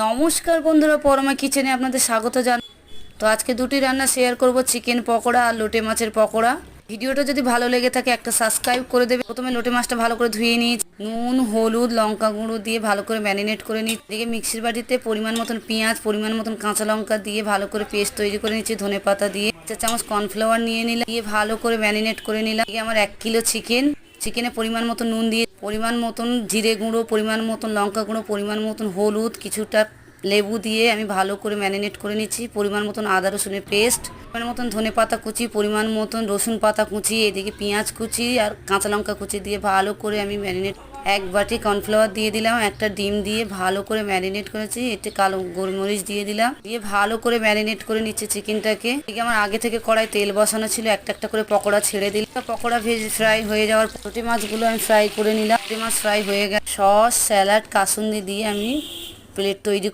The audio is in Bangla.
নমস্কার বন্ধুরা, পরমা কিচেনে আপনাদের স্বাগত জানাই। তো আজকে দুটি রান্না শেয়ার করব, চিকেন পকোড়া আর লোটে মাছের পকোড়া। ভিডিওটা যদি ভালো লেগে থাকে একটা সাবস্ক্রাইব করে দেবে। প্রথমে লোটে মাছটা ভালো করে ধুয়ে নিই, নুন হলুদ লঙ্কা গুঁড়ো দিয়ে ভালো করে ম্যারিনেট করে নিই। এদিকে মিক্সির বাটিতে পরিমাণ মতন পেঁয়াজ, পরিমাণ মতন কাঁচা লঙ্কা দিয়ে ভালো করে পেস্ট তৈরি করে নিচ্ছি। ধনেপাতা দিয়ে 1 চামচ কর্নফ্লাওয়ার নিয়ে নিলাম, দিয়ে ভালো করে ম্যারিনেট করে নিলাম। আমার 1 কিলো চিকেনে পরিমাণ মতন নুন দিয়ে, পরিমাণ মতন জিরে গুঁড়ো, পরিমাণ মতন লঙ্কা গুঁড়ো, পরিমাণ মতন হলুদ, কিছুটা লেবু দিয়ে আমি ভালো করে ম্যারিনেট করে নিচ্ছি। পরিমাণ মতন আদা রসুনের পেস্ট, পরিমাণ মতন ধনে পাতা কুচি, পরিমাণ মতন রসুন পাতা কুচি, এদিকে পেঁয়াজ কুচি আর কাঁচা লঙ্কা কুচি দিয়ে ভালো করে আমি ম্যারিনেট। 1 বাটি কর্নফ্লাওয়ার দিয়ে দিলাম, একটা ডিম দিয়ে ভালো করে ম্যারিনেট করেছি। এতে কালো গোলমরিচ দিয়ে দিলাম, দিয়ে ভালো করে ম্যারিনেট করে নিচ্ছে চিকেনটাকে। এদিকে আমার আগে থেকে কড়াই তেল বসানো ছিল, একটা একটা করে পকোড়া ছেড়ে দিলাম। পকোড়া ফ্রাই হয়ে যাওয়ার পুঁটি মাছগুলো আমি ফ্রাই করে নিলাম। পুঁটি মাছ ফ্রাই হয়ে গেছে, সস স্যালাড কাসুন্দি দিয়ে আমি প্লেট তৈরি